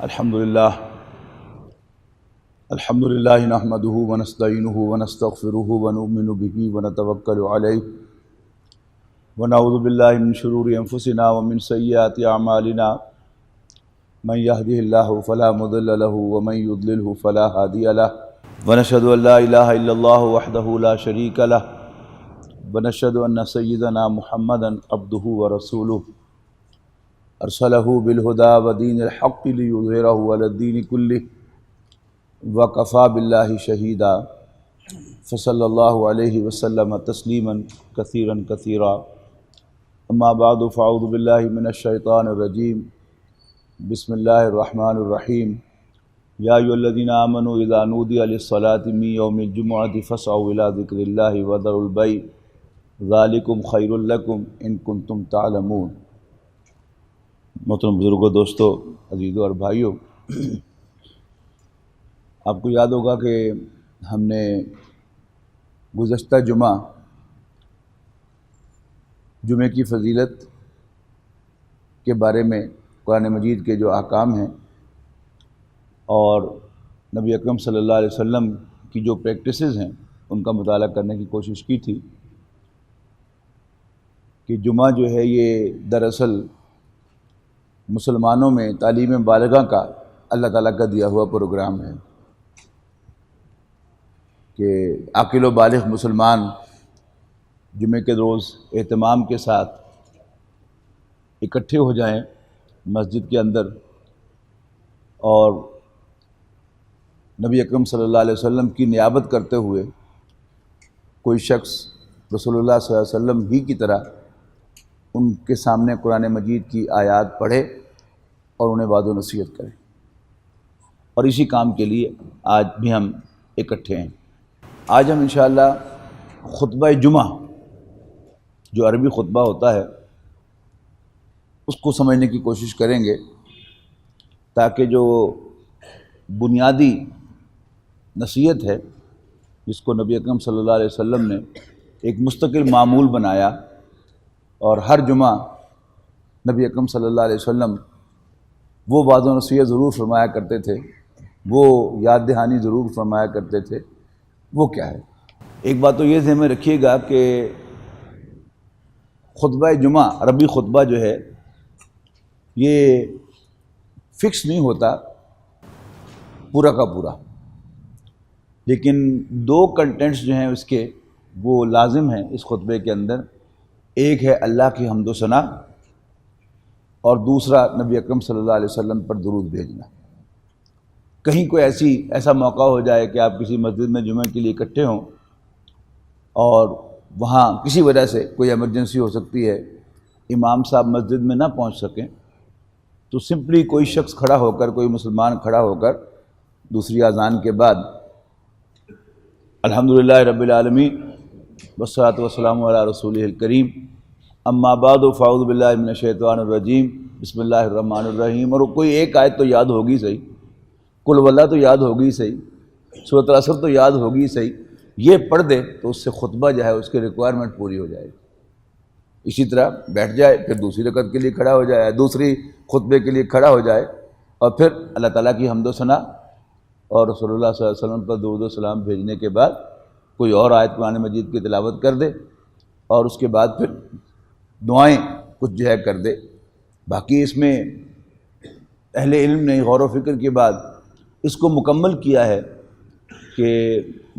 الحمدللہ نحمده ونستعینه ونستغفره ونؤمن به ونتوکل علیہ ونعوذ باللہ من شرور انفسنا ومن سیئات اعمالنا من يهده الله فلا مضل له ومن يضلله فلا هادي له ونشهد ان لا اله الا الله وحده لا شريك له ونشهد ان سيدنا محمدا عبده ورسوله ارسله بالهدى ودين الحق ليظهره على الدين كله وکفیٰ باللہ شہیدا فصلی اللہ علیہ وسلم تسلیما کثیرا کثیرا اما بعد فاعوذ باللہ من الشیطان الرجیم بسم اللہ الرحمن الرحیم یا ایھا الذین آمنوا اذا نودی للصلاة من یوم الجمعۃ فاسعوا الی ذکر اللہ وذروا البیع ذلکم خیر لکم ان کنتم تعلمون۔ محترم بزرگوں، دوستو، عزیزوں اور بھائیوں، آپ کو یاد ہوگا کہ ہم نے گزشتہ جمعے کی فضیلت کے بارے میں قرآن مجید کے جو احکام ہیں اور نبی اکرم صلی اللہ علیہ وسلم کی جو پریکٹسز ہیں ان کا مطالعہ کرنے کی کوشش کی تھی کہ جمعہ جو ہے یہ دراصل مسلمانوں میں تعلیم بالغہ کا اللہ تعالیٰ کا دیا ہوا پروگرام ہے کہ عاقل و بالغ مسلمان جمعے کے روز اہتمام کے ساتھ اکٹھے ہو جائیں مسجد کے اندر اور نبی اکرم صلی اللہ علیہ وسلم کی نیابت کرتے ہوئے کوئی شخص رسول اللہ صلی اللہ علیہ وسلم ہی کی طرح ان کے سامنے قرآن مجید کی آیات پڑھے اور انہیں وعظ و نصیحت کرے، اور اسی کام کے لیے آج بھی ہم اکٹھے ہیں۔ آج ہم انشاءاللہ خطبہ جمعہ جو عربی خطبہ ہوتا ہے اس کو سمجھنے کی کوشش کریں گے تاکہ جو بنیادی نصیحت ہے جس کو نبی اکرم صلی اللہ علیہ وسلم نے ایک مستقل معمول بنایا اور ہر جمعہ نبی اکرم صلی اللہ علیہ وسلم وہ وعظ و نصیحت ضرور فرمایا کرتے تھے، وہ یاد دہانی ضرور فرمایا کرتے تھے، وہ کیا ہے۔ ایک بات تو یہ ذہن میں رکھیے گا کہ خطبہ جمعہ عربی خطبہ جو ہے یہ فکس نہیں ہوتا پورا کا پورا، لیکن دو کنٹینٹس جو ہیں اس کے وہ لازم ہیں اس خطبے کے اندر۔ ایک ہے اللہ کی حمد و ثنا اور دوسرا نبی اکرم صلی اللہ علیہ وسلم پر درود بھیجنا۔ کہیں کوئی ایسا موقع ہو جائے کہ آپ کسی مسجد میں جمعہ کے لیے اکٹھے ہوں اور وہاں کسی وجہ سے کوئی ایمرجنسی ہو سکتی ہے، امام صاحب مسجد میں نہ پہنچ سکیں، تو سمپلی کوئی شخص کھڑا ہو کر، کوئی مسلمان کھڑا ہو کر دوسری اذان کے بعد الحمدللہ رب العالمین والصلاۃ والسلام علی رسولہ الکریم اما بعد فاعوذ باللہ من الشیطان الرجیم بسم اللہ الرحمن الرحیم، اور کوئی ایک آیت تو یاد ہوگی صحیح، قل واللہ تو یاد ہوگی صحیح، سورۃ العصر تو یاد ہوگی صحیح، یہ پڑھ دے تو اس سے خطبہ جو ہے اس کی ریکوائرمنٹ پوری ہو جائے گی۔ اسی طرح بیٹھ جائے، پھر دوسری رکعت کے لیے کھڑا ہو جائے، دوسری خطبے کے لیے کھڑا ہو جائے، اور پھر اللہ تعالیٰ کی حمد و ثنا اور رسول اللہ صلی اللہ علیہ وسلم پر درود و سلام بھیجنے کے بعد کوئی اور آیت قرآن مجید کی تلاوت کر دے، اور اس کے بعد پھر دعائیں کچھ جو ہے کر دے۔ باقی اس میں اہل علم نے غور و فکر کے بعد اس کو مکمل کیا ہے کہ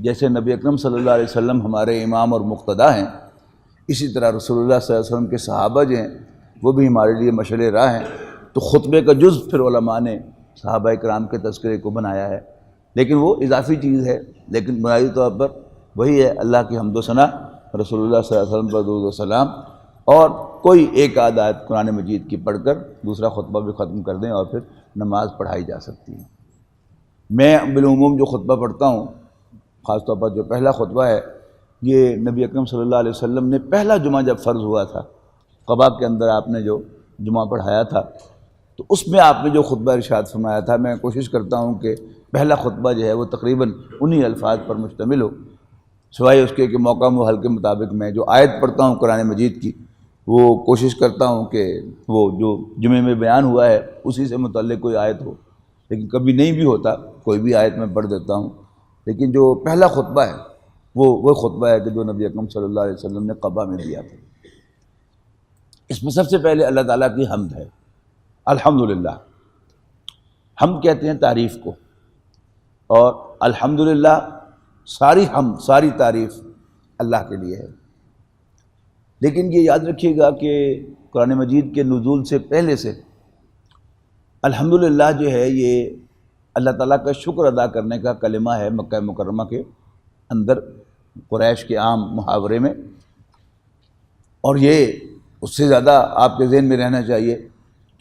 جیسے نبی اکرم صلی اللہ علیہ وسلم ہمارے امام اور مقتدیٰ ہیں، اسی طرح رسول اللہ صلی اللہ علیہ وسلم کے صحابہ جو ہیں وہ بھی ہمارے لیے مشعل راہ ہیں، تو خطبے کا جز پھر علماء نے صحابہ کرام کے تذکرے کو بنایا ہے، لیکن وہ اضافی چیز ہے، لیکن بنیادی طور پر وہی ہے اللہ کی حمد و ثنا، رسول اللہ صلی اللہ علیہ وسلم پر درود و سلام، اور کوئی ایک آدھ آیت قرآن مجید کی پڑھ کر دوسرا خطبہ بھی ختم کر دیں اور پھر نماز پڑھائی جا سکتی ہے۔ میں بالعموم جو خطبہ پڑھتا ہوں، خاص طور پر جو پہلا خطبہ ہے، یہ نبی اکرم صلی اللہ علیہ وسلم نے پہلا جمعہ جب فرض ہوا تھا، قباء کے اندر آپ نے جو جمعہ پڑھایا تھا، تو اس میں آپ نے جو خطبہ ارشاد فرمایا تھا، میں کوشش کرتا ہوں کہ پہلا خطبہ جو ہے وہ تقریباً انہی الفاظ پر مشتمل ہو، سوائے اس کے کہ موقع محل کے مطابق میں جو آیت پڑھتا ہوں قرآن مجید کی وہ کوشش کرتا ہوں کہ وہ جو جمعے میں بیان ہوا ہے اسی سے متعلق کوئی آیت ہو، لیکن کبھی نہیں بھی ہوتا کوئی بھی آیت میں پڑھ دیتا ہوں، لیکن جو پہلا خطبہ ہے وہ خطبہ ہے کہ جو نبی اکرم صلی اللہ علیہ وسلم نے قباء میں دیا تھا۔ اس میں سب سے پہلے اللہ تعالیٰ کی حمد ہے، الحمدللہ۔ حمد کہتے ہیں تعریف کو، اور الحمدللہ ساری حمد، ساری تعریف اللہ کے لیے ہے۔ لیکن یہ یاد رکھیے گا کہ قرآن مجید کے نزول سے پہلے سے الحمدللہ جو ہے یہ اللہ تعالیٰ کا شکر ادا کرنے کا کلمہ ہے مکہ مکرمہ کے اندر، قریش کے عام محاورے میں، اور یہ اس سے زیادہ آپ کے ذہن میں رہنا چاہیے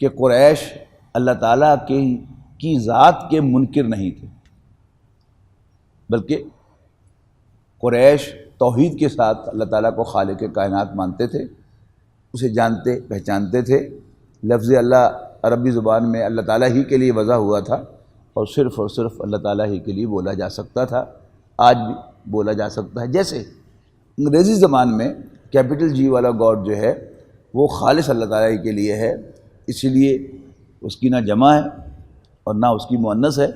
کہ قریش اللہ تعالیٰ کی ذات کے منکر نہیں تھے، بلکہ قریش توحید کے ساتھ اللہ تعالیٰ کو خالق کائنات مانتے تھے، اسے جانتے پہچانتے تھے۔ لفظ اللہ عربی زبان میں اللہ تعالیٰ ہی کے لیے وضع ہوا تھا، اور صرف اللہ تعالیٰ ہی کے لیے بولا جا سکتا تھا، آج بھی بولا جا سکتا ہے۔ جیسے انگریزی زبان میں کیپٹل جی والا گاڈ جو ہے وہ خالص اللہ تعالیٰ ہی کے لیے ہے، اسی لیے اس کی نہ جمع ہے اور نہ اس کی مؤنث ہے،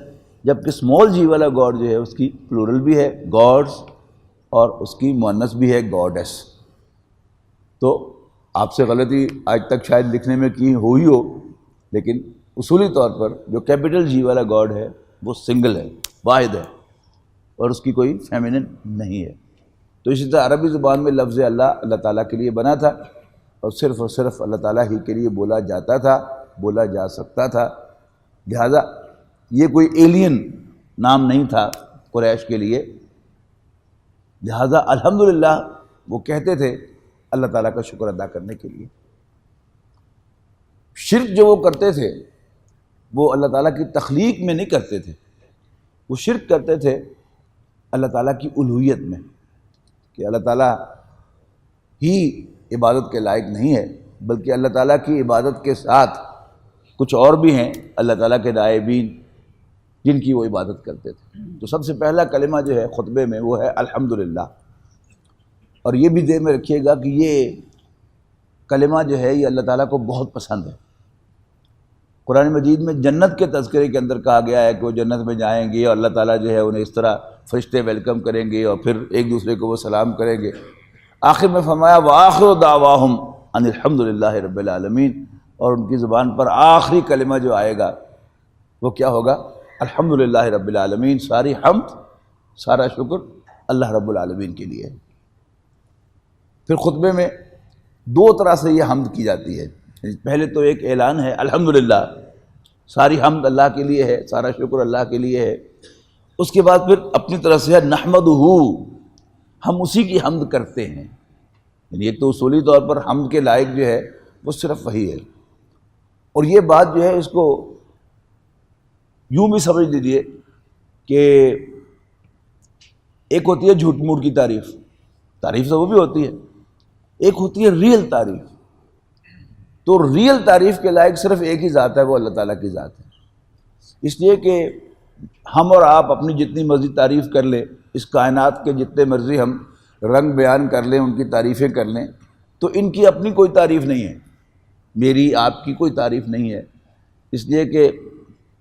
جبکہ اسمال جی والا گاڈ جو ہے اس کی پلورل بھی ہے گاڈز، اور اس کی مؤنث بھی ہے گاڈس۔ تو آپ سے غلطی آج تک شاید لکھنے میں کی ہوئی ہو، لیکن اصولی طور پر جو کیپٹل جی والا گاڈ ہے وہ سنگل ہے، واحد ہے، اور اس کی کوئی فیمینن نہیں ہے۔ تو اسی طرح عربی زبان میں لفظ اللہ اللہ تعالیٰ کے لیے بنا تھا، اور صرف اللہ تعالیٰ ہی کے لیے بولا جاتا تھا، بولا جا سکتا تھا، لہذا یہ کوئی ایلین نام نہیں تھا قریش کے لیے، لہذا الحمدللہ وہ کہتے تھے اللہ تعالیٰ کا شکر ادا کرنے کے لیے۔ شرک جو وہ کرتے تھے وہ اللہ تعالیٰ کی تخلیق میں نہیں کرتے تھے، وہ شرک کرتے تھے اللہ تعالیٰ کی الوہیت میں، کہ اللہ تعالیٰ ہی عبادت کے لائق نہیں ہے، بلکہ اللہ تعالیٰ کی عبادت کے ساتھ کچھ اور بھی ہیں اللہ تعالیٰ کے نائبین جن کی وہ عبادت کرتے تھے۔ تو سب سے پہلا کلمہ جو ہے خطبے میں وہ ہے الحمدللہ، اور یہ بھی ذہن میں رکھیے گا کہ یہ کلمہ جو ہے یہ اللہ تعالیٰ کو بہت پسند ہے۔ قرآن مجید میں جنت کے تذکرے کے اندر کہا گیا ہے کہ وہ جنت میں جائیں گے اور اللہ تعالیٰ جو ہے انہیں اس طرح فرشتے ویلکم کریں گے اور پھر ایک دوسرے کو وہ سلام کریں گے۔ آخر میں فرمایا وآخر دعواہم ان الحمدللہ رب العالمین، اور ان کی زبان پر آخری کلمہ جو آئے گا وہ کیا ہوگا؟ الحمدللہ رب العالمین، ساری حمد سارا شکر اللہ رب العالمین کے لیے ہے۔ پھر خطبے میں دو طرح سے یہ حمد کی جاتی ہے، پہلے تو ایک اعلان ہے الحمدللہ، ساری حمد اللہ کے لیے ہے، سارا شکر اللہ کے لیے ہے۔ اس کے بعد پھر اپنی طرف سے نحمدہ، ہم اسی کی حمد کرتے ہیں، یعنی ایک تو اصولی طور پر حمد کے لائق جو ہے وہ صرف وہی ہے، اور یہ بات جو ہے اس کو یوں بھی سمجھ لیجیے کہ ایک ہوتی ہے جھوٹ موٹ کی تعریف، تعریف تو وہ بھی ہوتی ہے، ایک ہوتی ہے ریئل تعریف۔ تو ریئل تعریف کے لائق صرف ایک ہی ذات ہے، وہ اللہ تعالیٰ کی ذات ہے۔ اس لیے کہ ہم اور آپ اپنی جتنی مرضی تعریف کر لیں، اس کائنات کے جتنے مرضی ہم رنگ بیان کر لیں، ان کی تعریفیں کر لیں، تو ان کی اپنی کوئی تعریف نہیں ہے، میری آپ کی کوئی تعریف نہیں ہے۔ اس لیے کہ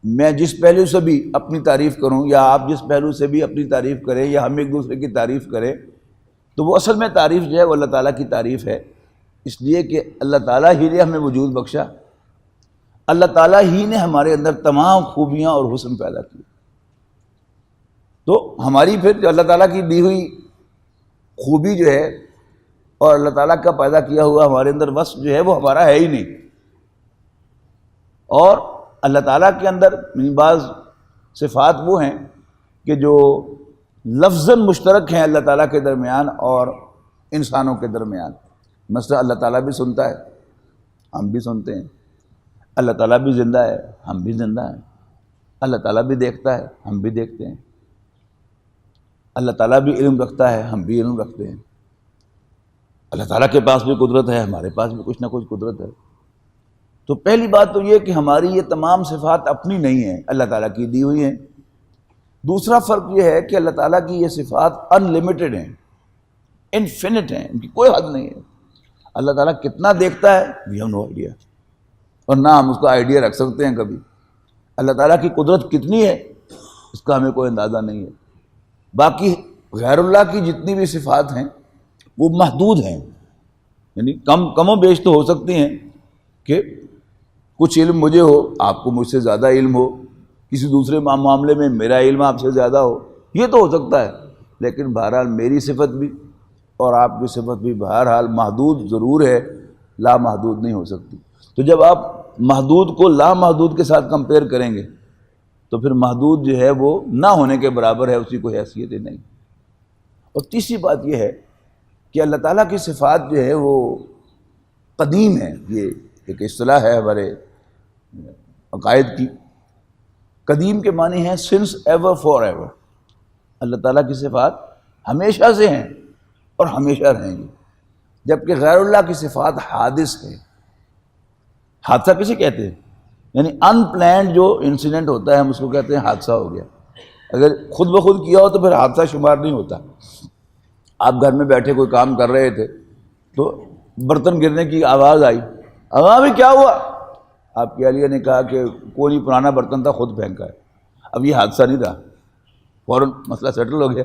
میں جس پہلو سے بھی اپنی تعریف کروں یا آپ جس پہلو سے بھی اپنی تعریف کریں یا ہم ایک دوسرے کی تعریف کریں، تو وہ اصل میں تعریف جو ہے وہ اللہ تعالیٰ کی تعریف ہے، اس لیے کہ اللہ تعالیٰ ہی نے ہمیں وجود بخشا، اللہ تعالیٰ ہی نے ہمارے اندر تمام خوبیاں اور حسن پیدا کیے۔ تو ہماری پھر جو اللہ تعالیٰ کی دی ہوئی خوبی جو ہے اور اللہ تعالیٰ کا پیدا کیا ہوا ہمارے اندر وصف جو ہے وہ ہمارا ہے ہی نہیں، اور اللہ تعالیٰ کے اندر بعض صفات وہ ہیں کہ جو لفظاً مشترک ہیں اللہ تعالیٰ کے درمیان اور انسانوں کے درمیان۔ مثلا اللہ تعالیٰ بھی سنتا ہے، ہم بھی سنتے ہیں، اللہ تعالیٰ بھی زندہ ہے، ہم بھی زندہ ہیں، اللہ تعالیٰ بھی دیکھتا ہے، ہم بھی دیکھتے ہیں، اللہ تعالیٰ بھی علم رکھتا ہے، ہم بھی علم رکھتے ہیں، اللہ تعالیٰ کے پاس بھی قدرت ہے، ہمارے پاس بھی کچھ نہ کچھ قدرت ہے۔ تو پہلی بات تو یہ کہ ہماری یہ تمام صفات اپنی نہیں ہیں، اللہ تعالیٰ کی دی ہوئی ہیں۔ دوسرا فرق یہ ہے کہ اللہ تعالیٰ کی یہ صفات ان لمیٹڈ ہیں، انفینٹ ہیں، ان کی کوئی حد نہیں ہے۔ اللہ تعالیٰ کتنا دیکھتا ہے وی ہیو نو آئیڈیا، اور نہ ہم اس کا آئیڈیا رکھ سکتے ہیں کبھی۔ اللہ تعالیٰ کی قدرت کتنی ہے اس کا ہمیں کوئی اندازہ نہیں ہے۔ باقی غیر اللہ کی جتنی بھی صفات ہیں وہ محدود ہیں، یعنی کم و بیش تو ہو سکتی ہیں کہ کچھ علم مجھے ہو، آپ کو مجھ سے زیادہ علم ہو، کسی دوسرے معاملے میں میرا علم آپ سے زیادہ ہو، یہ تو ہو سکتا ہے، لیکن بہرحال میری صفت بھی اور آپ کی صفت بھی بہرحال محدود ضرور ہے، لا محدود نہیں ہو سکتی۔ تو جب آپ محدود کو لا محدود کے ساتھ کمپیئر کریں گے تو پھر محدود جو ہے وہ نہ ہونے کے برابر ہے، اسی کو حیثیت ہی نہیں۔ اور تیسری بات یہ ہے کہ اللہ تعالیٰ کی صفات جو ہے وہ قدیم ہے، یہ ایک اصطلاح ہے ہمارے عقائد کی۔ قدیم کے معنی ہیں سنس ایور فار ایور، اللہ تعالیٰ کی صفات ہمیشہ سے ہیں اور ہمیشہ رہیں گی، جبکہ غیر اللہ کی صفات حادث ہے۔ حادثہ کسے کہتے ہیں؟ یعنی ان پلانڈ جو انسیڈنٹ ہوتا ہے ہم اس کو کہتے ہیں حادثہ ہو گیا۔ اگر خود بخود کیا ہو تو پھر حادثہ شمار نہیں ہوتا۔ آپ گھر میں بیٹھے کوئی کام کر رہے تھے تو برتن گرنے کی آواز آئی، ہاں بھی کیا ہوا؟ آپ کی اہلیہ نے کہا کہ کوئی پرانا برتن تھا خود پھینکا ہے۔ اب یہ حادثہ نہیں رہا، فوراً مسئلہ سیٹل ہو گیا۔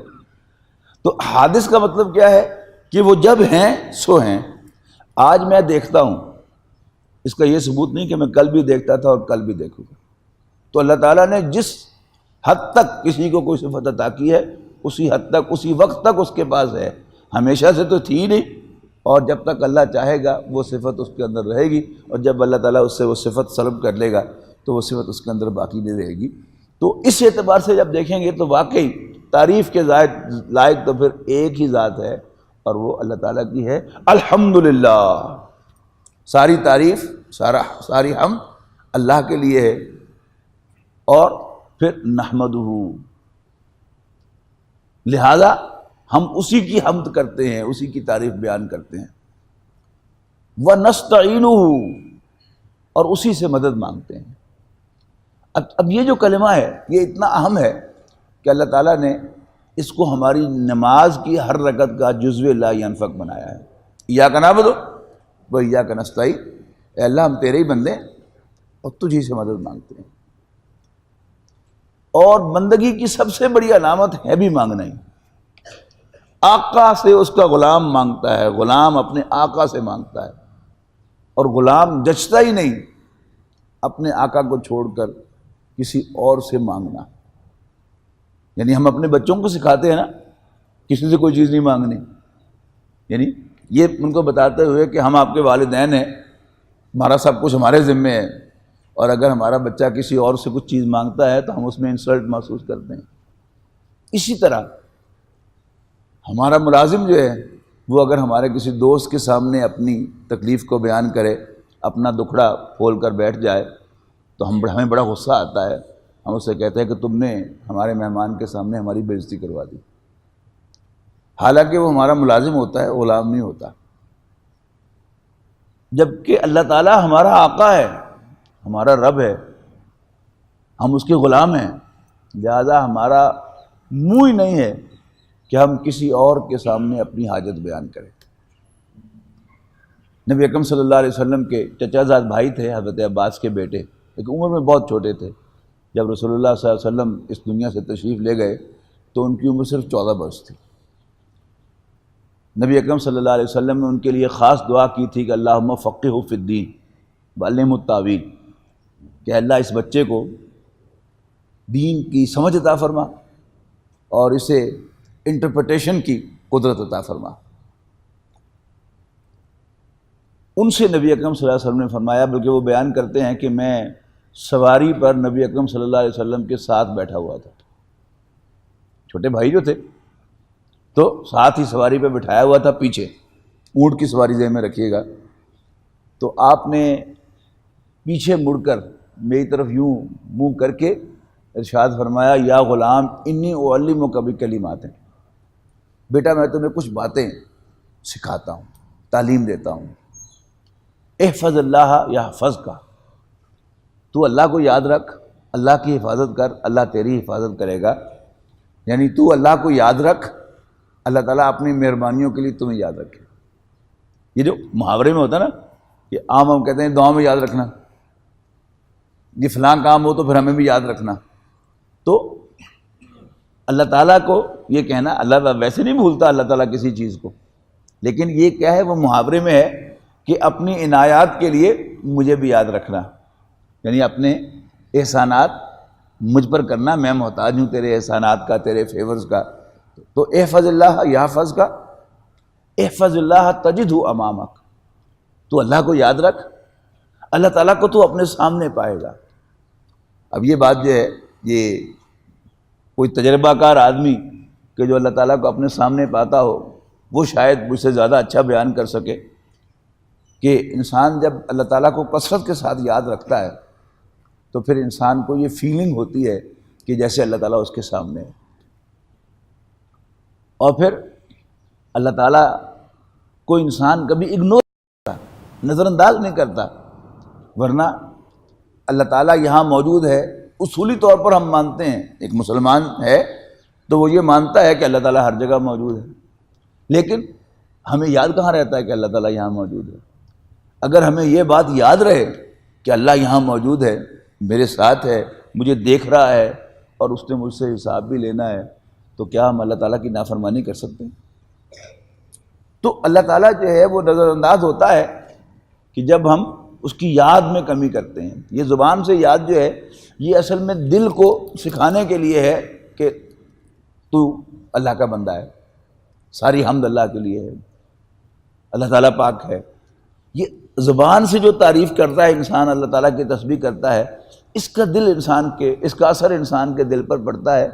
تو حادث کا مطلب کیا ہے کہ وہ جب ہیں سو ہیں۔ آج میں دیکھتا ہوں، اس کا یہ ثبوت نہیں کہ میں کل بھی دیکھتا تھا اور کل بھی دیکھوں گا۔ تو اللہ تعالیٰ نے جس حد تک کسی کو کوئی صفت عطا کی ہے اسی حد تک اسی وقت تک اس کے پاس ہے، ہمیشہ سے تو تھی نہیں، اور جب تک اللہ چاہے گا وہ صفت اس کے اندر رہے گی، اور جب اللہ تعالیٰ اس سے وہ صفت سلب کر لے گا تو وہ صفت اس کے اندر باقی نہیں رہے گی۔ تو اس اعتبار سے جب دیکھیں گے تو واقعی تعریف کے لائق تو پھر ایک ہی ذات ہے اور وہ اللہ تعالیٰ کی ہے۔ الحمدللہ، ساری تعریف ساری حمد اللہ کے لیے ہے۔ اور پھر نحمدہ، لہذا ہم اسی کی حمد کرتے ہیں، اسی کی تعریف بیان کرتے ہیں۔ وَنَسْتَعِينُهُ، اور اسی سے مدد مانگتے ہیں۔ اب یہ جو کلمہ ہے یہ اتنا اہم ہے کہ اللہ تعالیٰ نے اس کو ہماری نماز کی ہر رکعت کا جزو لا ينفق بنایا ہے۔ ایاک نعبد و ایاک نستعین، اے اللہ ہم تیرے ہی بندے ہیں اور تجھی سے مدد مانگتے ہیں۔ اور بندگی کی سب سے بڑی علامت ہے بھی مانگنا ہی۔ آقا سے اس کا غلام مانگتا ہے، غلام اپنے آقا سے مانگتا ہے، اور غلام جچتا ہی نہیں اپنے آقا کو چھوڑ کر کسی اور سے مانگنا۔ یعنی ہم اپنے بچوں کو سکھاتے ہیں نا کسی سے کوئی چیز نہیں مانگنی، یعنی یہ ان کو بتاتے ہوئے کہ ہم آپ کے والدین ہیں، ہمارا سب کچھ ہمارے ذمے ہے، اور اگر ہمارا بچہ کسی اور سے کچھ چیز مانگتا ہے تو ہم اس میں انسلٹ محسوس کرتے ہیں۔ اسی طرح ہمارا ملازم جو ہے وہ اگر ہمارے کسی دوست کے سامنے اپنی تکلیف کو بیان کرے، اپنا دکھڑا کھول کر بیٹھ جائے تو ہمیں بڑا غصہ آتا ہے، ہم اس سے کہتے ہیں کہ تم نے ہمارے مہمان کے سامنے ہماری بے عزتی کروا دی، حالانکہ وہ ہمارا ملازم ہوتا ہے، غلام نہیں ہوتا۔ جبکہ اللہ تعالیٰ ہمارا آقا ہے، ہمارا رب ہے، ہم اس کے غلام ہیں، لہذا ہمارا منہ ہی نہیں ہے کہ ہم کسی اور کے سامنے اپنی حاجت بیان کریں۔ نبی اکرم صلی اللہ علیہ وسلم کے چچا زاد بھائی تھے حضرت عباس کے بیٹے، لیکن عمر میں بہت چھوٹے تھے۔ جب رسول اللہ صلی اللہ علیہ وسلم اس دنیا سے تشریف لے گئے تو ان کی عمر صرف 14 برس تھی۔ نبی اکرم صلی اللہ علیہ وسلم نے ان کے لیے خاص دعا کی تھی کہ اللہم فقہہ فی الدین وعلمہ التاویل، کہ اللہ اس بچے کو دین کی سمجھ عطا فرما اور اسے انٹرپریٹیشن کی قدرت عطا فرما۔ ان سے نبی اکرم صلی اللہ علیہ وسلم نے فرمایا، بلکہ وہ بیان کرتے ہیں کہ میں سواری پر نبی اکرم صلی اللہ علیہ وسلم کے ساتھ بیٹھا ہوا تھا، چھوٹے بھائی جو تھے تو ساتھ ہی سواری پہ بٹھایا ہوا تھا، پیچھے اونٹ کی سواری ذہن میں رکھیے گا۔ تو آپ نے پیچھے مڑ کر میری طرف یوں منہ کر کے ارشاد فرمایا، یا غلام انی اعلمک بکلمات، بیٹا میں تمہیں کچھ باتیں سکھاتا ہوں، تعلیم دیتا ہوں۔ احفظ اللہ یحفظک، تو اللہ کو یاد رکھ، اللہ کی حفاظت کر، اللہ تیری حفاظت کرے گا۔ یعنی تو اللہ کو یاد رکھ، اللہ تعالیٰ اپنی مہربانیوں کے لیے تمہیں یاد رکھے۔ یہ جو محاورے میں ہوتا ہے نا، کہ عام ہم کہتے ہیں دعاؤں میں یاد رکھنا، یہ فلاں کام ہو تو پھر ہمیں بھی یاد رکھنا. تو اللہ تعالیٰ کو یہ کہنا، اللہ ویسے نہیں بھولتا اللہ تعالیٰ کسی چیز کو، لیکن یہ کیا ہے، وہ محاورے میں ہے کہ اپنی عنایات کے لیے مجھے بھی یاد رکھنا، یعنی اپنے احسانات مجھ پر کرنا، میں محتاج ہوں تیرے احسانات کا، تیرے فیورز کا. تو احفظ اللہ یحفظ کا، احفظ اللہ تجدہ امامک، تو اللہ کو یاد رکھ، اللہ تعالیٰ کو تو اپنے سامنے پائے گا. اب یہ بات جو ہے، یہ کوئی تجربہ کار آدمی کہ جو اللہ تعالیٰ کو اپنے سامنے پاتا ہو، وہ شاید مجھ سے زیادہ اچھا بیان کر سکے کہ انسان جب اللہ تعالیٰ کو کثرت کے ساتھ یاد رکھتا ہے تو پھر انسان کو یہ فیلنگ ہوتی ہے کہ جیسے اللہ تعالیٰ اس کے سامنے ہے، اور پھر اللہ تعالیٰ کو انسان کبھی اگنور نہیں کرتا، نظر انداز نہیں کرتا. ورنہ اللہ تعالیٰ یہاں موجود ہے، اصولی طور پر ہم مانتے ہیں، ایک مسلمان ہے تو وہ یہ مانتا ہے کہ اللہ تعالیٰ ہر جگہ موجود ہے، لیکن ہمیں یاد کہاں رہتا ہے کہ اللہ تعالیٰ یہاں موجود ہے. اگر ہمیں یہ بات یاد رہے کہ اللہ یہاں موجود ہے، میرے ساتھ ہے، مجھے دیکھ رہا ہے اور اس نے مجھ سے حساب بھی لینا ہے، تو کیا ہم اللہ تعالیٰ کی نافرمانی کر سکتے ہیں؟ تو اللہ تعالیٰ جو ہے وہ نظر انداز ہوتا ہے کہ جب ہم اس کی یاد میں کمی کرتے ہیں. یہ زبان سے یاد جو ہے، یہ اصل میں دل کو سکھانے کے لیے ہے کہ تو اللہ کا بندہ ہے، ساری حمد اللہ کے لیے ہے، اللہ تعالیٰ پاک ہے. یہ زبان سے جو تعریف کرتا ہے انسان، اللہ تعالیٰ کی تسبیح کرتا ہے، اس کا دل انسان کے، اس کا اثر انسان کے دل پر پڑتا ہے،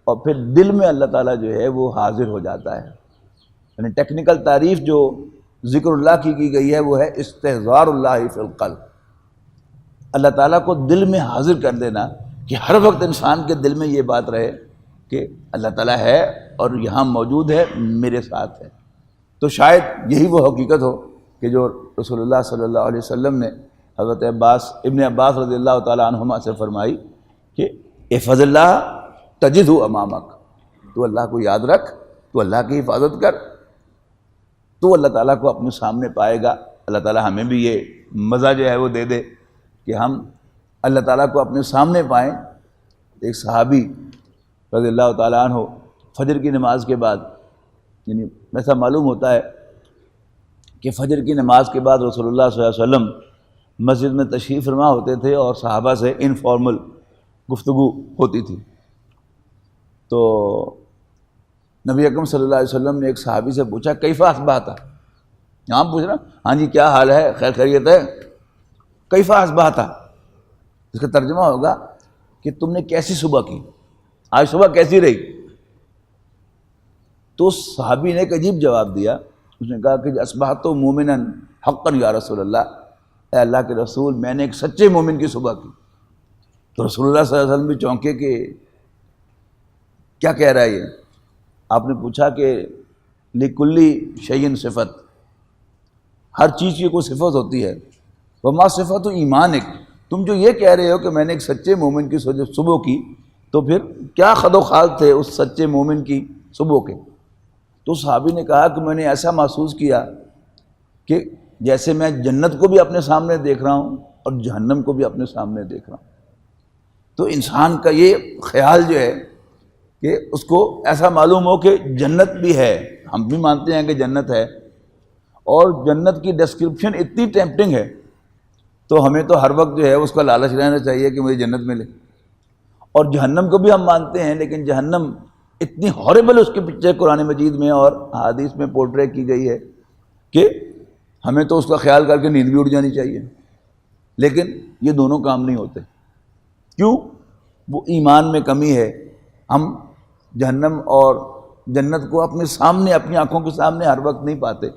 اور پھر دل میں اللہ تعالیٰ جو ہے وہ حاضر ہو جاتا ہے. یعنی ٹیکنیکل تعریف جو ذکر اللہ کی گئی ہے وہ ہے استحضار اللہ فی القلب، اللہ تعالیٰ کو دل میں حاضر کر دینا، کہ ہر وقت انسان کے دل میں یہ بات رہے کہ اللہ تعالیٰ ہے اور یہاں موجود ہے، میرے ساتھ ہے. تو شاید یہی وہ حقیقت ہو کہ جو رسول اللہ صلی اللہ علیہ وسلم نے حضرت ابن عباس رضی اللہ تعالیٰ عنہما سے فرمائی کہ احفظ اللہ تجدہ امامک، تو اللہ کو یاد رکھ، تو اللہ کی حفاظت کر، تو اللہ تعالیٰ کو اپنے سامنے پائے گا. اللہ تعالیٰ ہمیں بھی یہ مزہ جو ہے وہ دے دے کہ ہم اللہ تعالیٰ کو اپنے سامنے پائیں. ایک صحابی رضی اللہ تعالیٰ عنہ فجر کی نماز کے بعد، یعنی ایسا معلوم ہوتا ہے کہ فجر کی نماز کے بعد رسول اللہ صلی اللہ علیہ وسلم مسجد میں تشریف فرما ہوتے تھے اور صحابہ سے انفارمل گفتگو ہوتی تھی. تو نبی اکرم صلی اللہ علیہ وسلم نے ایک صحابی سے پوچھا کیف اصبحت، یہاں پوچھ رہا، ہاں جی کیا حال ہے، خیر خیریت ہے، کیف اصبحت، اس کا ترجمہ ہوگا کہ تم نے کیسی صبح کی، آج صبح کیسی رہی. تو صحابی نے ایک عجیب جواب دیا، اس نے کہا کہ اصبحت مومنا حقا یا رسول اللہ، اے اللہ کے رسول میں نے ایک سچے مومن کی صبح کی. تو رسول اللہ صلی اللہ علیہ وسلم بھی چونکے کہ کیا کہہ رہا ہے یہ. آپ نے پوچھا کہ لکلی شیء صفت، ہر چیز کی کوئی صفت ہوتی ہے، وما صفت ایمانک، تم جو یہ کہہ رہے ہو کہ میں نے ایک سچے مومن کی صبح کی، تو پھر کیا خد و خال تھے اس سچے مومن کی صبح کے. تو صحابی نے کہا کہ میں نے ایسا محسوس کیا کہ جیسے میں جنت کو بھی اپنے سامنے دیکھ رہا ہوں اور جہنم کو بھی اپنے سامنے دیکھ رہا ہوں. تو انسان کا یہ خیال جو ہے کہ اس کو ایسا معلوم ہو کہ جنت بھی ہے، ہم بھی مانتے ہیں کہ جنت ہے، اور جنت کی ڈسکرپشن اتنی ٹیمپٹنگ ہے تو ہمیں تو ہر وقت جو ہے اس کا لالچ رہنا چاہیے کہ مجھے جنت ملے. اور جہنم کو بھی ہم مانتے ہیں، لیکن جہنم اتنی ہاربل اس کے پکچر قرآن مجید میں اور حدیث میں پورٹرے کی گئی ہے کہ ہمیں تو اس کا خیال کر کے نیند بھی اڑ جانی چاہیے. لیکن یہ دونوں کام نہیں ہوتے. کیوں؟ وہ ایمان میں کمی ہے. ہم جہنم اور جنت کو اپنے سامنے، اپنی آنکھوں کے سامنے ہر وقت نہیں پاتے.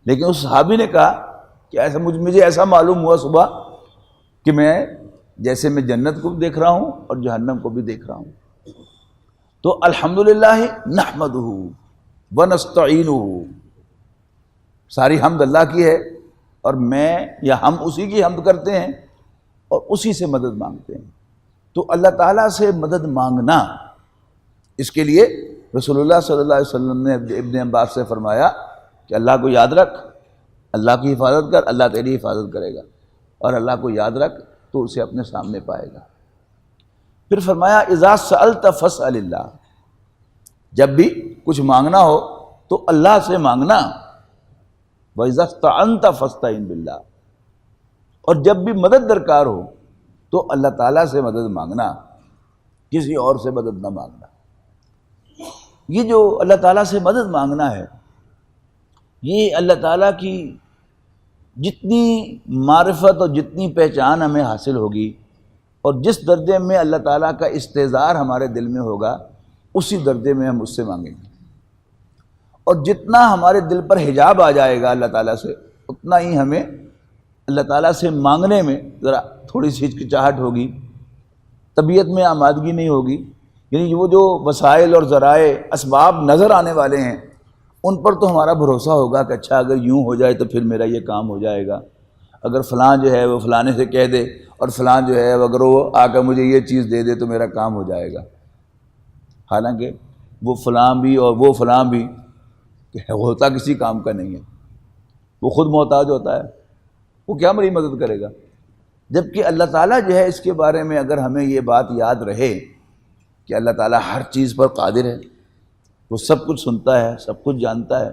لیکن اس صحابی نے کہا کہ ایسا مجھے ایسا معلوم ہوا صبح کہ میں جیسے میں جنت کو بھی دیکھ رہا ہوں اور جہنم کو بھی دیکھ رہا ہوں. تو الحمدللہ نحمدہ ونستعینہ، ساری حمد اللہ کی ہے اور میں یا ہم اسی کی حمد کرتے ہیں اور اسی سے مدد مانگتے ہیں. تو اللہ تعالیٰ سے مدد مانگنا، اس کے لیے رسول اللہ صلی اللہ علیہ وسلم نے ابن عباس سے فرمایا کہ اللہ کو یاد رکھ، اللہ کی حفاظت کر، اللہ تیری حفاظت کرے گا. اور اللہ کو یاد رکھ، تو اسے اپنے سامنے پائے گا۔ پھر فرمایا اذا سألت فاسأل اللہ، جب بھی کچھ مانگنا ہو تو اللہ سے مانگنا، وَإِذَا اسْتَعَنْتَ فَاسْتَعِنْ بِاللَّهِ، اور جب بھی مدد درکار ہو تو اللہ تعالیٰ سے مدد مانگنا، کسی اور سے مدد نہ مانگنا۔ یہ جو اللہ تعالیٰ سے مدد مانگنا ہے، یہ اللہ تعالیٰ کی جتنی معرفت اور جتنی پہچان ہمیں حاصل ہوگی اور جس درجے میں اللہ تعالیٰ کا استحضار ہمارے دل میں ہوگا، اسی درجے میں ہم اس سے مانگیں گے، اور جتنا ہمارے دل پر حجاب آ جائے گا اللہ تعالیٰ سے، اتنا ہی ہمیں اللہ تعالیٰ سے مانگنے میں ذرا تھوڑی سی ہچکچاہٹ ہوگی، طبیعت میں آمادگی نہیں ہوگی۔ یعنی وہ جو وسائل اور ذرائع اسباب نظر آنے والے ہیں، ان پر تو ہمارا بھروسہ ہوگا کہ اچھا اگر یوں ہو جائے تو پھر میرا یہ کام ہو جائے گا، اگر فلاں جو ہے وہ فلانے سے کہہ دے اور فلاں جو ہے اگر وہ آ کر مجھے یہ چیز دے دے تو میرا کام ہو جائے گا۔ حالانکہ وہ فلاں بھی اور وہ فلاں بھی ہوتا کسی کام کا نہیں ہے، وہ خود محتاج ہوتا ہے، وہ کیا میری مدد کرے گا؟ جبکہ اللہ تعالیٰ جو ہے اس کے بارے میں اگر ہمیں یہ بات یاد رہے کہ اللہ تعالیٰ ہر چیز پر قادر ہے، وہ سب کچھ سنتا ہے، سب کچھ جانتا ہے،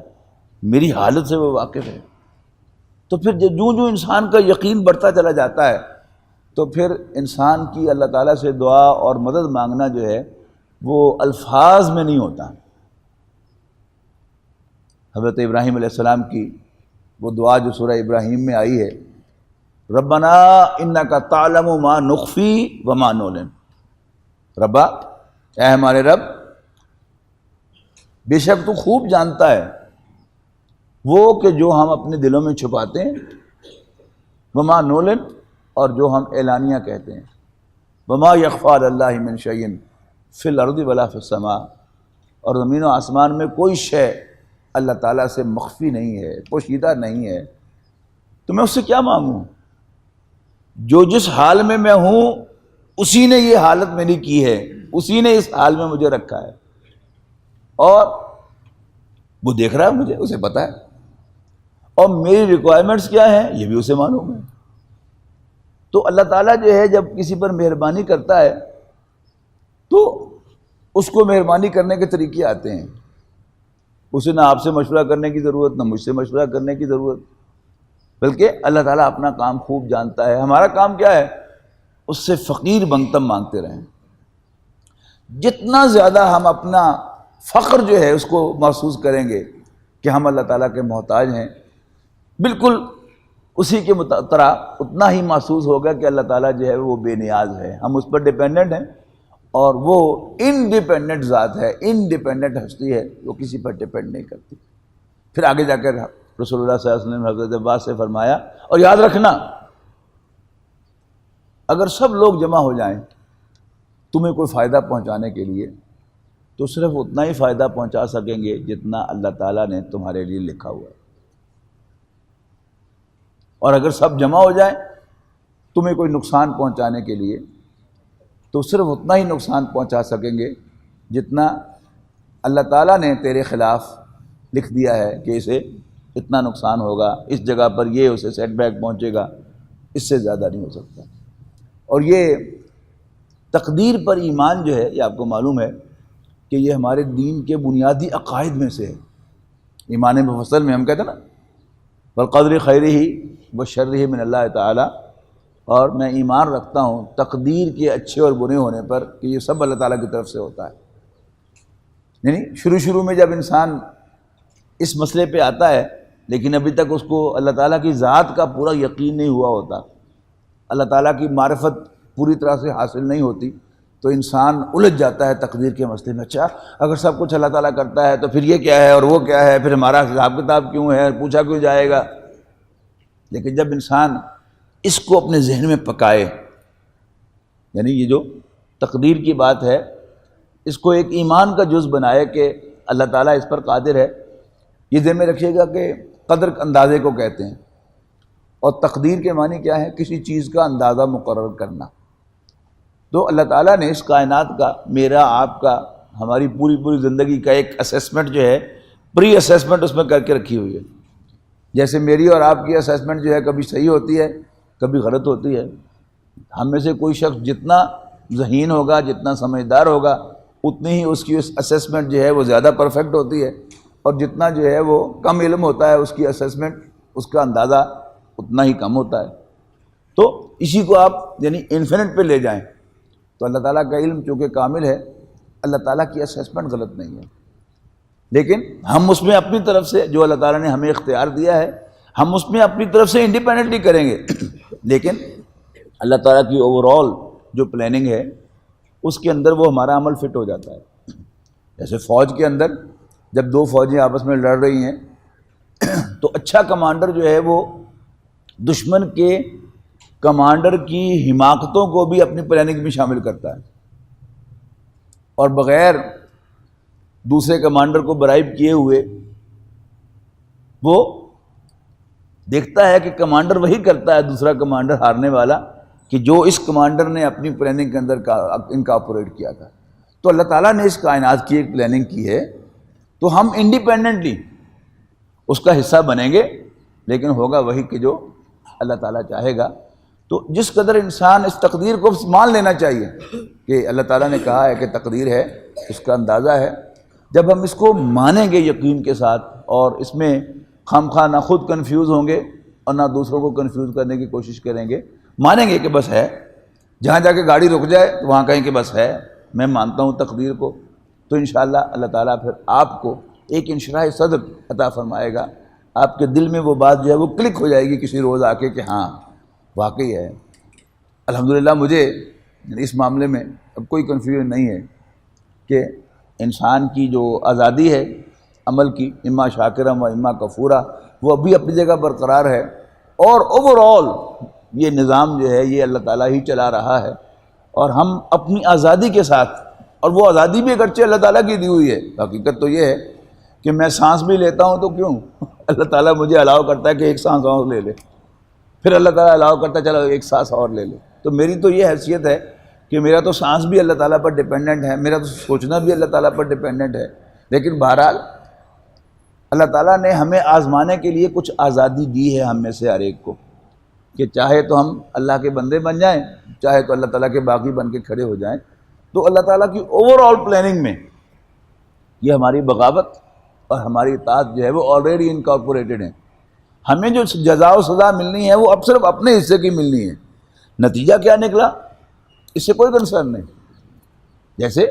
میری حالت سے وہ واقف ہے، تو پھر جوں جوں انسان کا یقین بڑھتا چلا جاتا ہے تو پھر انسان کی اللہ تعالیٰ سے دعا اور مدد مانگنا جو ہے وہ الفاظ میں نہیں ہوتا۔ حضرت ابراہیم علیہ السلام کی وہ دعا جو سورہ ابراہیم میں آئی ہے، ربنا انک تعلم ما نخفی وما نعلن، ربا اے ہمارے رب، بے شک تو خوب جانتا ہے وہ کہ جو ہم اپنے دلوں میں چھپاتے ہیں، وما نعلن، اور جو ہم اعلانیہ کہتے ہیں، وما یخفی علی اللہ من شیء فی الارض ولا فی السماء، اور زمین و آسمان میں کوئی شے اللہ تعالیٰ سے مخفی نہیں ہے، پوشیدہ نہیں ہے، تو میں اس سے کیا مانگوں؟ جو جس حال میں میں ہوں اسی نے یہ حالت میری کی ہے، اسی نے اس حال میں مجھے رکھا ہے، اور وہ دیکھ رہا ہے مجھے، اسے پتہ ہے، اور میری ریکوائرمنٹس کیا ہیں یہ بھی اسے معلوم ہے۔ تو اللہ تعالیٰ جو ہے جب کسی پر مہربانی کرتا ہے تو اس کو مہربانی کرنے کے طریقے آتے ہیں، اسے نہ آپ سے مشورہ کرنے کی ضرورت، نہ مجھ سے مشورہ کرنے کی ضرورت، بلکہ اللہ تعالیٰ اپنا کام خوب جانتا ہے۔ ہمارا کام کیا ہے؟ اس سے فقیر بنگتم مانگتے رہیں۔ جتنا زیادہ ہم اپنا فقر جو ہے اس کو محسوس کریں گے کہ ہم اللہ تعالیٰ کے محتاج ہیں، بالکل اسی کے طرح اتنا ہی محسوس ہوگا کہ اللہ تعالیٰ جو ہے وہ بے نیاز ہے، ہم اس پر ڈیپینڈنٹ ہیں، اور وہ انڈیپینڈنٹ ذات ہے، انڈیپینڈنٹ ہستی ہے، وہ کسی پر ڈیپینڈ نہیں کرتی۔ پھر آگے جا کر رسول اللہ صلی اللہ علیہ وسلم نے حضرت عباس سے فرمایا، اور یاد رکھنا اگر سب لوگ جمع ہو جائیں تمہیں کوئی فائدہ پہنچانے کے لیے تو صرف اتنا ہی فائدہ پہنچا سکیں گے جتنا اللہ تعالیٰ نے تمہارے لیے لکھا ہوا ہے، اور اگر سب جمع ہو جائیں تمہیں کوئی نقصان پہنچانے کے لیے تو صرف اتنا ہی نقصان پہنچا سکیں گے جتنا اللہ تعالیٰ نے تیرے خلاف لکھ دیا ہے کہ اسے اتنا نقصان ہوگا، اس جگہ پر یہ اسے سیٹ بیک پہنچے گا، اس سے زیادہ نہیں ہو سکتا۔ اور یہ تقدیر پر ایمان جو ہے یہ آپ کو معلوم ہے کہ یہ ہمارے دین کے بنیادی عقائد میں سے ہے۔ ایمان مفصل میں ہم کہتے ہیں نا والقدر خیرہ وشرہ من اللہ تعالیٰ، اور میں ایمان رکھتا ہوں تقدیر کے اچھے اور برے ہونے پر کہ یہ سب اللہ تعالیٰ کی طرف سے ہوتا ہے۔ یعنی شروع میں جب انسان اس مسئلے پہ آتا ہے لیکن ابھی تک اس کو اللہ تعالیٰ کی ذات کا پورا یقین نہیں ہوا ہوتا، اللہ تعالیٰ کی معرفت پوری طرح سے حاصل نہیں ہوتی، تو انسان الجھ جاتا ہے تقدیر کے مسئلے میں۔ اچھا اگر سب کچھ اللہ تعالیٰ کرتا ہے تو پھر یہ کیا ہے اور وہ کیا ہے، پھر ہمارا حساب کتاب کیوں ہے، پوچھا کیوں جائے گا؟ لیکن جب انسان اس کو اپنے ذہن میں پکائے، یعنی یہ جو تقدیر کی بات ہے اس کو ایک ایمان کا جز بنائے کہ اللہ تعالیٰ اس پر قادر ہے، یہ ذہن میں رکھیے گا کہ قدر اندازے کو کہتے ہیں، اور تقدیر کے معنی کیا ہے؟ کسی چیز کا اندازہ مقرر کرنا۔ تو اللہ تعالیٰ نے اس کائنات کا، میرا آپ کا، ہماری پوری زندگی کا ایک اسیسمنٹ جو ہے، پری اسیسمنٹ اس میں کر کے رکھی ہوئی ہے۔ جیسے میری اور آپ کی اسیسمنٹ جو ہے کبھی صحیح ہوتی ہے کبھی غلط ہوتی ہے، ہم میں سے کوئی شخص جتنا ذہین ہوگا، جتنا سمجھدار ہوگا، اتنی ہی اس کی اسیسمنٹ جو ہے وہ زیادہ پرفیکٹ ہوتی ہے، اور جتنا جو ہے وہ کم علم ہوتا ہے اس کی اسیسمنٹ، اس کا اندازہ اتنا ہی کم ہوتا ہے۔ تو اسی کو آپ یعنی انفینٹ پہ لے جائیں تو اللہ تعالیٰ کا علم چونکہ کامل ہے، اللہ تعالیٰ کی اسیسمنٹ غلط نہیں ہے، لیکن ہم اس میں اپنی طرف سے جو اللہ تعالیٰ نے ہمیں اختیار دیا ہے، ہم اس میں اپنی طرف سے انڈیپینڈنٹلی کریں گے، لیکن اللہ تعالیٰ کی اوور آل جو پلاننگ ہے اس کے اندر وہ ہمارا عمل فٹ ہو جاتا ہے۔ جیسے فوج کے اندر جب دو فوجیں آپس میں لڑ رہی ہیں تو اچھا کمانڈر جو ہے وہ دشمن کے کمانڈر کی حماقتوں کو بھی اپنی پلاننگ میں شامل کرتا ہے، اور بغیر دوسرے کمانڈر کو برائب کیے ہوئے وہ دیکھتا ہے کہ کمانڈر وہی کرتا ہے، دوسرا کمانڈر ہارنے والا، کہ جو اس کمانڈر نے اپنی پلاننگ کے اندر انکارپوریٹ کیا تھا۔ تو اللہ تعالیٰ نے اس کائنات کی ایک پلاننگ کی ہے، تو ہم انڈیپینڈنٹلی اس کا حصہ بنیں گے، لیکن ہوگا وہی کہ جو اللہ تعالیٰ چاہے گا۔ تو جس قدر انسان اس تقدیر کو مان لینا چاہیے کہ اللہ تعالیٰ نے کہا ہے کہ تقدیر ہے، اس کا اندازہ ہے، جب ہم اس کو مانیں گے یقین کے ساتھ، اور اس میں خواہ نہ خود کنفیوز ہوں گے اور نہ دوسروں کو کنفیوز کرنے کی کوشش کریں گے، مانیں گے کہ بس ہے، جہاں جا کے گاڑی رک جائے تو وہاں کہیں کہ بس ہے، میں مانتا ہوں تقدیر کو، تو انشاءاللہ اللہ تعالیٰ پھر آپ کو ایک انشراح صدر عطا فرمائے گا، آپ کے دل میں وہ بات جو ہے وہ کلک ہو جائے گی کسی روز آ کے کہ ہاں واقعی ہے۔ الحمدللہ مجھے اس معاملے میں اب کوئی کنفیوژن نہیں ہے کہ انسان کی جو آزادی ہے عمل کی، اما شاکرم و اما کفورا، وہ ابھی اپنی جگہ برقرار ہے، اور اوور آل یہ نظام جو ہے یہ اللہ تعالیٰ ہی چلا رہا ہے، اور ہم اپنی آزادی کے ساتھ، اور وہ آزادی بھی اگرچہ اللہ تعالیٰ کی دی ہوئی ہے، حقیقت تو یہ ہے کہ میں سانس بھی لیتا ہوں تو کیوں اللہ تعالیٰ مجھے الاؤ کرتا ہے کہ ایک سانس اور لے لے، پھر اللہ تعالیٰ الاؤ کرتا ہے چلو ایک سانس اور لے لے، تو میری تو یہ حیثیت ہے کہ میرا تو سانس بھی اللہ تعالیٰ پر ڈیپینڈنٹ ہے، میرا تو سوچنا بھی اللہ تعالیٰ پر ڈیپینڈنٹ ہے، لیکن بہرحال اللہ تعالیٰ نے ہمیں آزمانے کے لیے کچھ آزادی دی ہے ہم میں سے ہر ایک کو، کہ چاہے تو ہم اللہ کے بندے بن جائیں، چاہے تو اللہ تعالیٰ کے باغی بن کے کھڑے ہو جائیں۔ تو اللہ تعالیٰ کی اوور آل پلاننگ میں یہ ہماری بغاوت اور ہماری اطاعت جو ہے وہ آلریڈی انکارپوریٹڈ ہے، ہمیں جو جزا و سزا ملنی ہے وہ اب صرف اپنے حصے کی ملنی ہے، نتیجہ کیا نکلا اس سے کوئی کنسرن نہیں۔ جیسے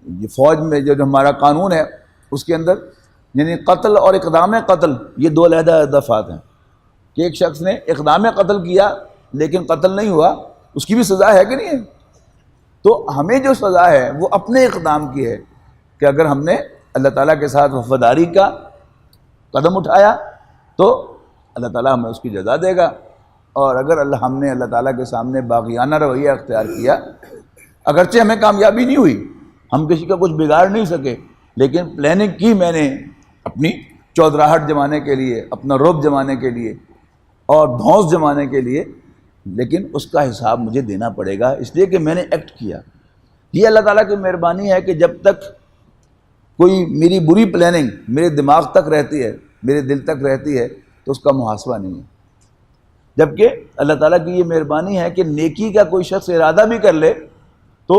یہ فوج میں جو ہمارا قانون ہے اس کے اندر یعنی قتل اور اقدام قتل یہ دو علیحدہ دفعات ہیں، کہ ایک شخص نے اقدام قتل کیا لیکن قتل نہیں ہوا، اس کی بھی سزا ہے کہ نہیں ہے؟ تو ہمیں جو سزا ہے وہ اپنے اقدام کی ہے، کہ اگر ہم نے اللہ تعالیٰ کے ساتھ وفاداری کا قدم اٹھایا تو اللہ تعالیٰ ہمیں اس کی جزا دے گا، اور اگر ہم نے اللہ تعالیٰ کے سامنے باغیانہ رویہ اختیار کیا، اگرچہ ہمیں کامیابی نہیں ہوئی، ہم کسی کا کچھ بگاڑ نہیں سکے، لیکن پلاننگ کی میں نے اپنی چودراہٹ جمانے کے لیے، اپنا رعب جمانے کے لیے اور دھونس جمانے کے لیے، لیکن اس کا حساب مجھے دینا پڑے گا، اس لیے کہ میں نے ایکٹ کیا۔ یہ اللہ تعالیٰ کی مہربانی ہے کہ جب تک کوئی میری بری پلاننگ میرے دماغ تک رہتی ہے، میرے دل تک رہتی ہے، تو اس کا محاسبہ نہیں ہے، جبکہ اللہ تعالیٰ کی یہ مہربانی ہے کہ نیکی کا کوئی شخص ارادہ بھی کر لے تو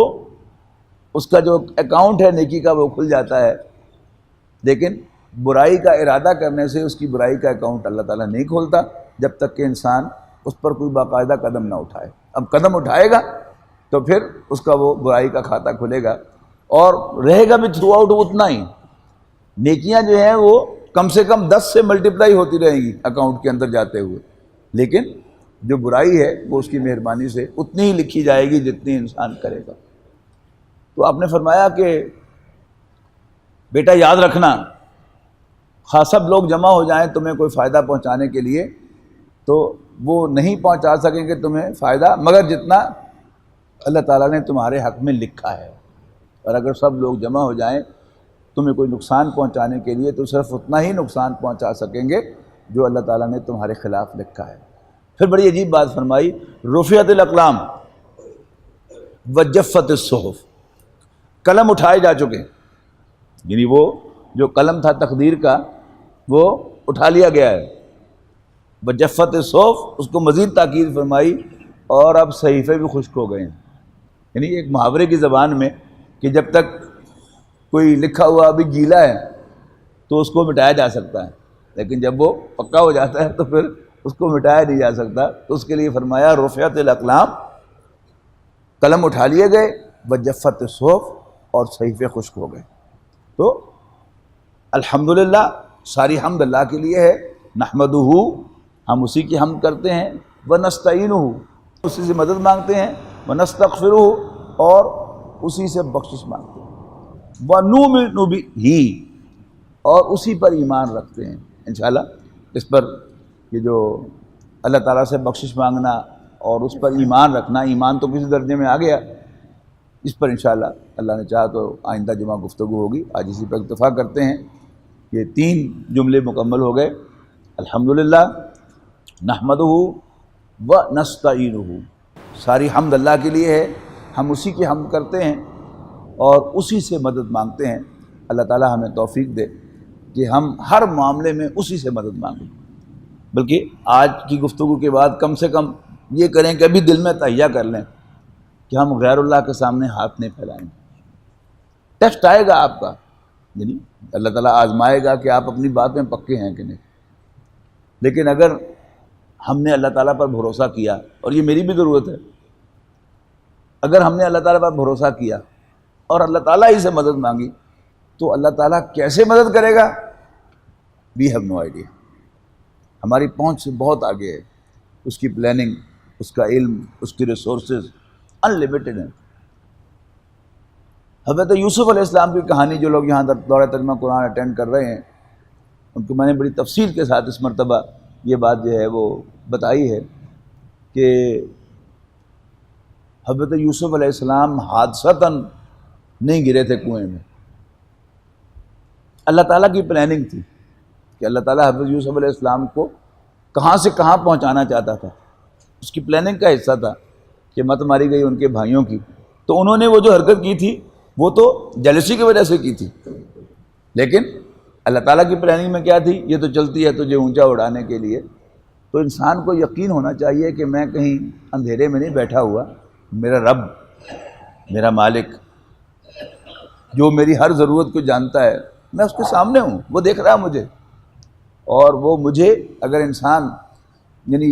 اس کا جو اکاؤنٹ ہے نیکی کا وہ کھل جاتا ہے، لیکن برائی کا ارادہ کرنے سے اس کی برائی کا اکاؤنٹ اللہ تعالیٰ نہیں کھولتا جب تک کہ انسان اس پر کوئی باقاعدہ قدم نہ اٹھائے۔ اب قدم اٹھائے گا تو پھر اس کا وہ برائی کا کھاتہ کھلے گا، اور رہے گا بھی تھرو آؤٹ اتنا ہی، نیکیاں جو ہیں وہ کم سے کم 10 سے ملٹیپلائی ہوتی رہیں گی اکاؤنٹ کے اندر جاتے ہوئے، لیکن جو برائی ہے وہ اس کی مہربانی سے اتنی ہی لکھی جائے گی جتنی انسان کرے گا۔ تو آپ نے فرمایا کہ بیٹا یاد رکھنا، خواہ سب لوگ جمع ہو جائیں تمہیں کوئی فائدہ پہنچانے کے لیے تو وہ نہیں پہنچا سکیں گے تمہیں فائدہ مگر جتنا اللہ تعالیٰ نے تمہارے حق میں لکھا ہے، اور اگر سب لوگ جمع ہو جائیں تمہیں کوئی نقصان پہنچانے کے لیے تو صرف اتنا ہی نقصان پہنچا سکیں گے جو اللہ تعالیٰ نے تمہارے خلاف لکھا ہے۔ پھر بڑی عجیب بات فرمائی، رفعت الاقلام وجفت الصحف، قلم اٹھائے جا چکے، یعنی وہ جو قلم تھا تقدیر کا وہ اٹھا لیا گیا ہے، وجفت الصحف، اس کو مزید تاکید فرمائی اور اب صحیفے بھی خشک ہو گئے ہیں. یعنی ایک محاورے کی زبان میں کہ جب تک کوئی لکھا ہوا ابھی گیلا ہے تو اس کو مٹایا جا سکتا ہے، لیکن جب وہ پکا ہو جاتا ہے تو پھر اس کو مٹایا نہیں جا سکتا. تو اس کے لیے فرمایا رفعت الاقلام، قلم اٹھا لیے گئے، وجفت الصحف، اور صحیفے خشک ہو گئے. تو الحمدللہ، ساری حمد اللہ کے لیے ہے. نحمدہ، ہم اسی کی حمد کرتے ہیں. ونستعینہ، اسی سے مدد مانگتے ہیں. ونستغفرہ، اور اسی سے بخشش مانگتے ہیں. ونؤمن بہ، اور اسی پر ایمان رکھتے ہیں. انشاءاللہ اس پر یہ جو اللہ تعالیٰ سے بخشش مانگنا اور اس پر ایمان رکھنا، ایمان تو کسی درجے میں آ گیا، اس پر انشاءاللہ اللہ نے چاہا تو آئندہ جمعہ گفتگو ہوگی. آج اسی پر اکتفا کرتے ہیں. یہ 3 جملے مکمل ہو گئے. الحمدللہ، نحمدہ ونستعینہ، ساری حمد اللہ کے لیے ہے، ہم اسی کی حمد کرتے ہیں اور اسی سے مدد مانگتے ہیں. اللہ تعالیٰ ہمیں توفیق دے کہ ہم ہر معاملے میں اسی سے مدد مانگیں. بلکہ آج کی گفتگو کے بعد کم سے کم یہ کریں کہ ابھی دل میں تہیہ کر لیں کہ ہم غیر اللہ کے سامنے ہاتھ نہیں پھیلائیں گے. ٹیسٹ آئے گا آپ کا، یعنی اللہ تعالیٰ آزمائے گا کہ آپ اپنی بات میں پکے ہیں کہ نہیں. لیکن اگر ہم نے اللہ تعالیٰ پر بھروسہ کیا، اور یہ میری بھی ضرورت ہے، اگر ہم نے اللہ تعالیٰ پر بھروسہ کیا اور اللہ تعالیٰ ہی سے مدد مانگی تو اللہ تعالیٰ کیسے مدد کرے گا؟ We have no idea. ہماری پہنچ سے بہت آگے ہے. اس کی پلاننگ، اس کا علم، اس کی ریسورسز انلمیٹڈ ہیں. حضرت یوسف علیہ السلام کی کہانی جو لوگ یہاں دورہ ترجمہ قرآن اٹینڈ کر رہے ہیں ان کو میں نے بڑی تفصیل کے ساتھ اس مرتبہ یہ بات جو ہے وہ بتائی ہے کہ حضرت یوسف علیہ السلام حادثتاً نہیں گرے تھے کنویں میں. اللہ تعالیٰ کی پلاننگ تھی کہ اللہ تعالیٰ حضرت یوسف علیہ السلام کو کہاں سے کہاں پہنچانا چاہتا تھا. اس کی پلاننگ کا حصہ تھا کہ مت ماری گئی ان کے بھائیوں کی. تو انہوں نے وہ جو حرکت کی تھی وہ تو جیلسی کی وجہ سے کی تھی، لیکن اللہ تعالیٰ کی پلاننگ میں کیا تھی؟ یہ تو چلتی ہے تجھے اونچا اڑانے کے لیے. تو انسان کو یقین ہونا چاہیے کہ میں کہیں اندھیرے میں نہیں بیٹھا ہوا. میرا رب، میرا مالک جو میری ہر ضرورت کو جانتا ہے، میں اس کے سامنے ہوں، وہ دیکھ رہا ہے مجھے. اور وہ مجھے، اگر انسان یعنی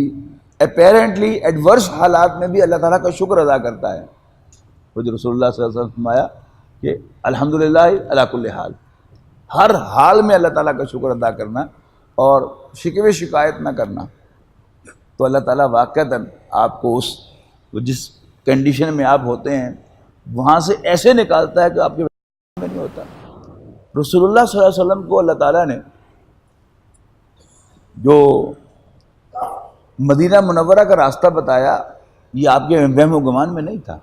اپیرنٹلی ایڈورس حالات میں بھی اللہ تعالیٰ کا شکر ادا کرتا ہے. وہ جو رسول اللہ صلی اللہ علیہ وسلم فرمایا کہ الحمدللہ علی کل حال، ہر حال میں اللہ تعالیٰ کا شکر ادا کرنا اور شکوے شکایت نہ کرنا، تو اللہ تعالیٰ واقعتاً آپ کو جس کنڈیشن میں آپ ہوتے ہیں وہاں سے ایسے نکالتا ہے کہ آپ کے میں نہیں ہوتا. رسول اللہ صلی اللہ علیہ وسلم کو اللہ تعالیٰ نے جو مدینہ منورہ کا راستہ بتایا، یہ آپ کے وہم و گمان میں نہیں تھا.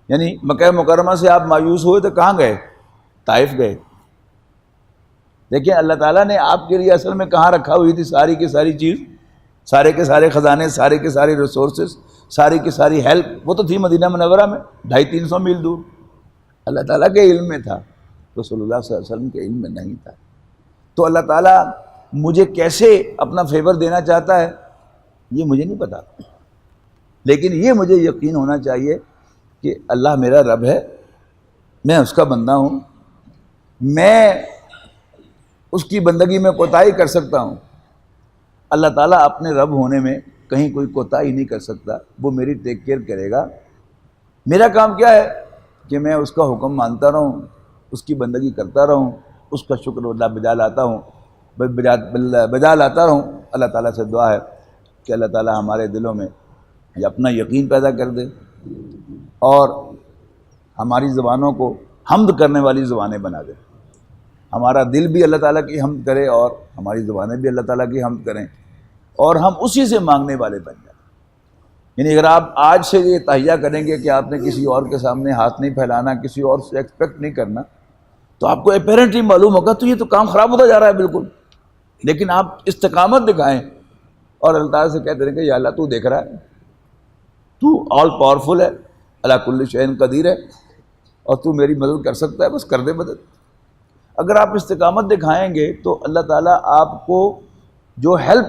یعنی مکہ مکرمہ سے آپ مایوس ہوئے تو کہاں گئے؟ طائف گئے. دیکھیں اللہ تعالیٰ نے آپ کے لیے اصل میں کہاں رکھا ہوئی تھی ساری کی ساری چیز، سارے کے سارے خزانے، سارے کے سارے ریسورسز، ساری کی ساری ہیلپ، وہ تو تھی مدینہ منورہ میں 250-300 میل دور. اللہ تعالیٰ کے علم میں تھا، رسول اللہ صلی اللہ علیہ وسلم کے علم میں نہیں تھا. تو اللہ تعالیٰ مجھے کیسے اپنا فیور دینا چاہتا ہے یہ مجھے نہیں پتا، لیکن یہ مجھے یقین ہونا چاہیے کہ اللہ میرا رب ہے، میں اس کا بندہ ہوں، میں اس کی بندگی میں کوتاہی کر سکتا ہوں. اللہ تعالیٰ اپنے رب ہونے میں کہیں کوئی کوتاہی نہیں کر سکتا، وہ میری ٹیک کیئر کرے گا. میرا کام کیا ہے کہ میں اس کا حکم مانتا رہوں، اس کی بندگی کرتا رہوں، اس کا شکر اللہ بجا لاتا رہوں. اللہ تعالیٰ سے دعا ہے کہ اللہ تعالیٰ ہمارے دلوں میں یہ اپنا یقین پیدا کر دے اور ہماری زبانوں کو حمد کرنے والی زبانیں بنا دے. ہمارا دل بھی اللہ تعالیٰ کی حمد کرے اور ہماری زبانیں بھی اللہ تعالیٰ کی حمد کریں اور ہم اسی سے مانگنے والے بن جائیں. یعنی اگر آپ آج سے یہ تہیہ کریں گے کہ آپ نے کسی اور کے سامنے ہاتھ نہیں پھیلانا، کسی اور سے ایکسپیکٹ نہیں کرنا، تو آپ کو اپیرنٹلی معلوم ہوگا تو یہ تو کام خراب ہوتا جا رہا ہے بالکل. لیکن آپ استقامت دکھائیں اور اللہ تعالیٰ سے کہتے رہیں کہ یا اللہ تو دیکھ رہا ہے، تو آل پاورفل ہے، اللہ کل شیء قدیر ہے اور تو میری مدد کر سکتا ہے، بس کر دے مدد. اگر آپ استقامت دکھائیں گے تو اللہ تعالیٰ آپ کو جو ہیلپ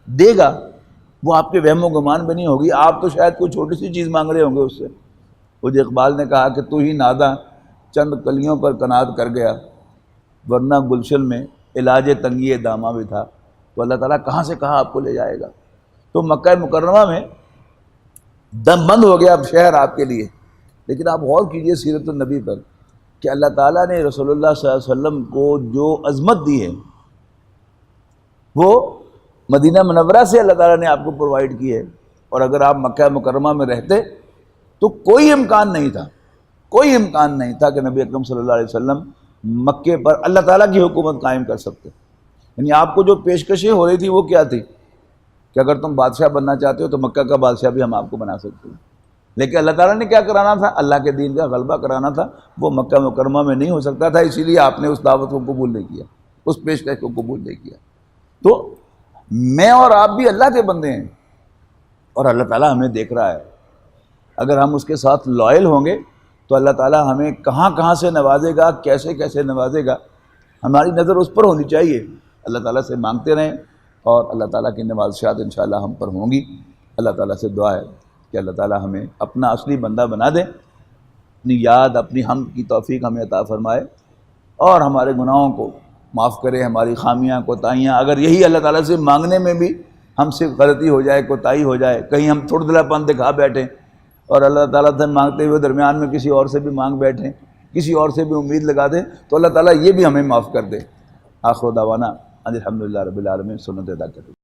دے گا وہ آپ کے وہم و گمان میں نہیں ہوگی. آپ تو شاید کوئی چھوٹی سی چیز مانگ رہے ہوں گے اس سے. وہ جو اقبال نے کہا کہ تو ہی ناداں چند کلیوں پر کنات کر گیا، ورنہ گلشن میں علاج تنگی داماں بھی تھا. تو اللہ تعالیٰ کہاں سے کہاں آپ کو لے جائے گا. تو مکہ مکرمہ میں دم بند ہو گیا اب شہر آپ کے لیے. لیکن آپ غور کیجئے سیرت النبی پر کہ اللہ تعالیٰ نے رسول اللہ صلی اللہ علیہ وسلم کو جو عظمت دی ہے وہ مدینہ منورہ سے اللہ تعالیٰ نے آپ کو پرووائڈ کی ہے. اور اگر آپ مکہ مکرمہ میں رہتے تو کوئی امکان نہیں تھا کہ نبی اکرم صلی اللہ علیہ وسلم مکے پر اللہ تعالیٰ کی حکومت قائم کر سکتے. یعنی آپ کو جو پیشکشیں ہو رہی تھی وہ کیا تھی کہ اگر تم بادشاہ بننا چاہتے ہو تو مکہ کا بادشاہ بھی ہم آپ کو بنا سکتے ہیں. لیکن اللہ تعالیٰ نے کیا کرانا تھا؟ اللہ کے دین کا غلبہ کرانا تھا. وہ مکہ مکرمہ میں نہیں ہو سکتا تھا، اسی لیے آپ نے اس دعوت کو قبول نہیں کیا، اس پیشکش کو قبول نہیں کیا. تو میں اور آپ بھی اللہ کے بندے ہیں اور اللہ تعالیٰ ہمیں دیکھ رہا ہے. اگر ہم اس کے ساتھ لائل ہوں گے تو اللہ تعالیٰ ہمیں کہاں کہاں سے نوازے گا، کیسے کیسے نوازے گا، ہماری نظر اس پر ہونی چاہیے. اللہ تعالیٰ سے مانگتے رہیں اور اللہ تعالیٰ کی نوازشات انشاءاللہ ہم پر ہوں گی. اللہ تعالیٰ سے دعا ہے کہ اللہ تعالیٰ ہمیں اپنا اصلی بندہ بنا دے، اپنی یاد اپنی حمد کی توفیق ہمیں عطا فرمائے اور ہمارے گناہوں کو معاف کرے، ہماری خامیاں کوتاہیاں. اگر یہی اللہ تعالیٰ سے مانگنے میں بھی ہم سے غلطی ہو جائے، کوتاہی ہو جائے، کہیں ہم تھوڑا دلا پن دکھا بیٹھیں اور اللہ تعالیٰ سے مانگتے ہوئے درمیان میں کسی اور سے بھی مانگ بیٹھیں، کسی اور سے بھی امید لگا دیں، تو اللہ تعالیٰ یہ بھی ہمیں معاف کر دے. آخر دعوانا الحمدللہ رب العالمین. سنت ادا کریں.